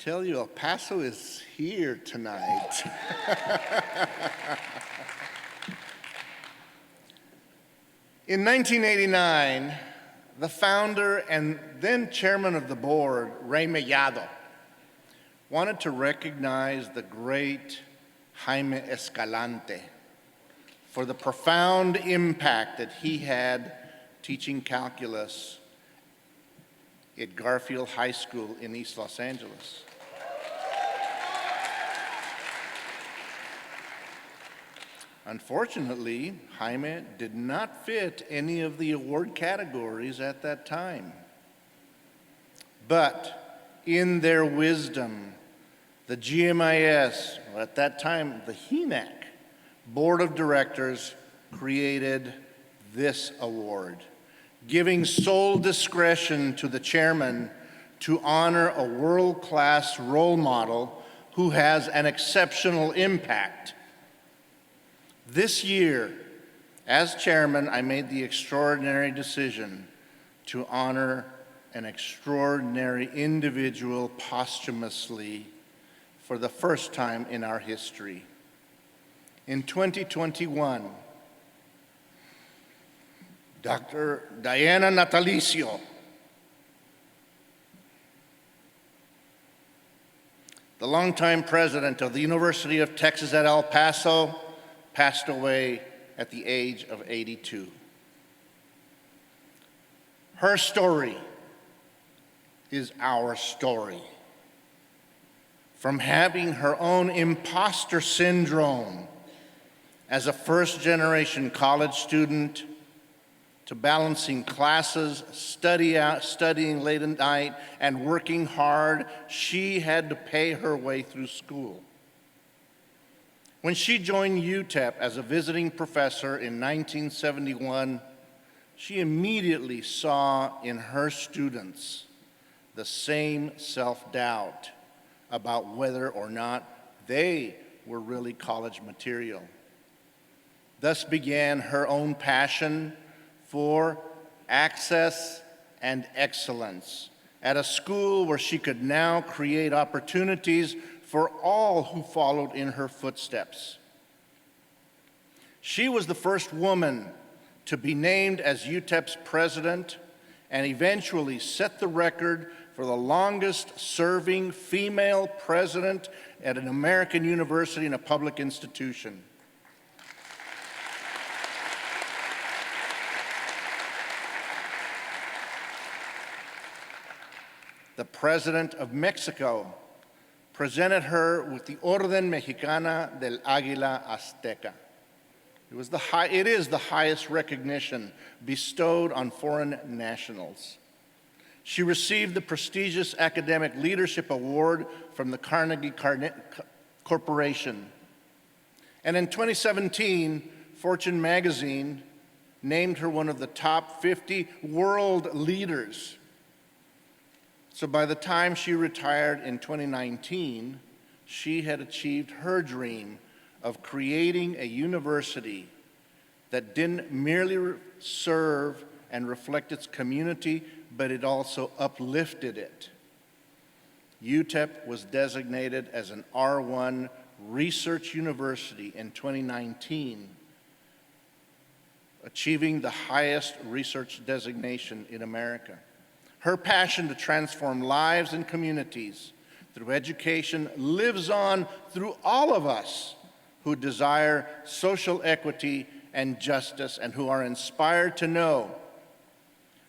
tell you, El Paso is here tonight. In 1989, the founder and then chairman of the board, Ray Mellado, wanted to recognize the great Jaime Escalante for the profound impact that he had teaching calculus at Garfield High School in East Los Angeles. Unfortunately, Jaime did not fit any of the award categories at that time. But in their wisdom, the GMIS, or at that time the HENAAC, Board of Directors created this award, giving sole discretion to the chairman to honor a world-class role model who has an exceptional impact. This year, as chairman, I made the extraordinary decision to honor an extraordinary individual posthumously for the first time in our history. In 2021, Dr. Diana Natalicio, the longtime president of the University of Texas at El Paso, passed away at the age of 82. Her story is our story. From having her own imposter syndrome as a first-generation college student to balancing classes, studying late at night, and working hard, she had to pay her way through school. When she joined UTEP as a visiting professor in 1971, she immediately saw in her students the same self-doubt about whether or not they were really college material. Thus began her own passion for access and excellence at a school where she could now create opportunities for all who followed in her footsteps. She was the first woman to be named as UTEP's president and eventually set the record for the longest serving female president at an American university and a public institution. The president of Mexico presented her with the Orden Mexicana del Águila Azteca. It is the highest recognition bestowed on foreign nationals. She received the prestigious Academic Leadership Award from the Carnegie Corporation. And in 2017, Fortune magazine named her one of the top 50 world leaders. So by the time she retired in 2019, she had achieved her dream of creating a university that didn't merely serve and reflect its community, but it also uplifted it. UTEP was designated as an R1 research university in 2019, achieving the highest research designation in America. Her passion to transform lives and communities through education lives on through all of us who desire social equity and justice and who are inspired to know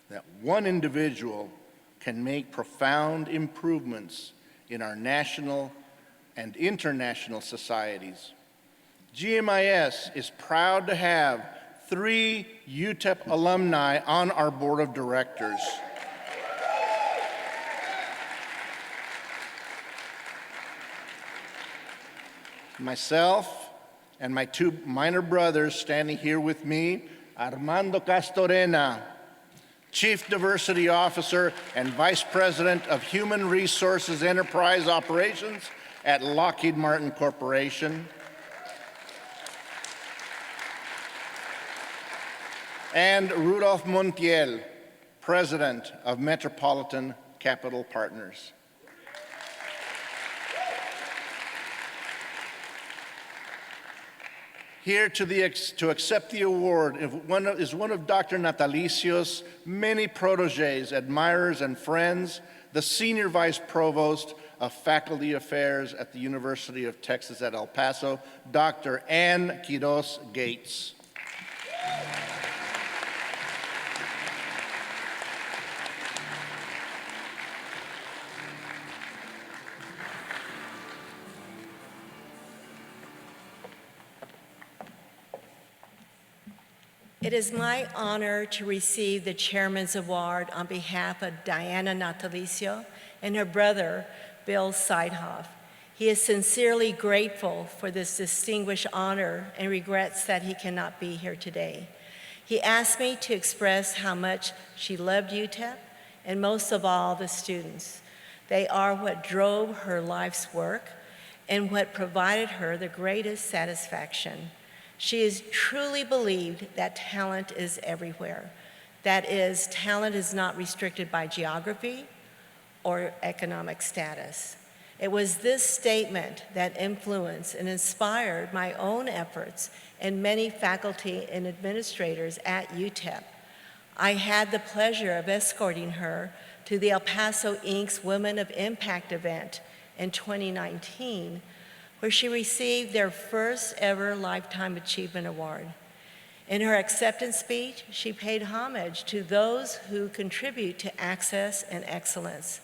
that one individual can make profound improvements in our national and international societies. GMIS is proud to have 3 UTEP alumni on our board of directors. Myself and my 2 minor brothers standing here with me, Armando Castorena, Chief Diversity Officer and Vice President of Human Resources Enterprise Operations at Lockheed Martin Corporation, and Rudolph Montiel, President of Metropolitan Capital Partners. Here to accept the award is one of Dr. Natalicio's many proteges, admirers, and friends, the Senior Vice Provost of Faculty Affairs at the University of Texas at El Paso, Dr. Ann Quiroz Gates. It is my honor to receive the Chairman's Award on behalf of Diana Natalicio and her brother, Bill Seidhoff. He is sincerely grateful for this distinguished honor and regrets that he cannot be here today. He asked me to express how much she loved UTEP and most of all the students. They are what drove her life's work and what provided her the greatest satisfaction. She has truly believed that talent is everywhere. That is, talent is not restricted by geography or economic status. It was this statement that influenced and inspired my own efforts and many faculty and administrators at UTEP. I had the pleasure of escorting her to the El Paso Inc.'s Women of Impact event in 2019, where she received their first ever Lifetime Achievement Award. In her acceptance speech, she paid homage to those who contribute to access and excellence.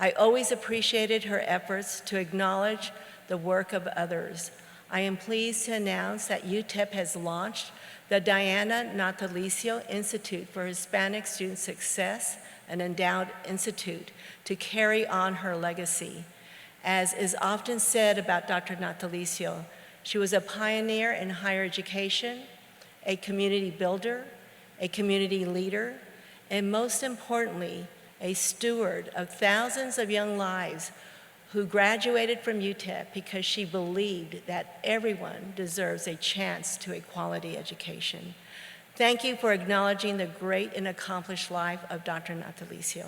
I always appreciated her efforts to acknowledge the work of others. I am pleased to announce that UTEP has launched the Diana Natalicio Institute for Hispanic Student Success, an endowed institute to carry on her legacy. As is often said about Dr. Natalicio, she was a pioneer in higher education, a community builder, a community leader, and most importantly, a steward of thousands of young lives who graduated from UTEP because she believed that everyone deserves a chance to a quality education. Thank you for acknowledging the great and accomplished life of Dr. Natalicio.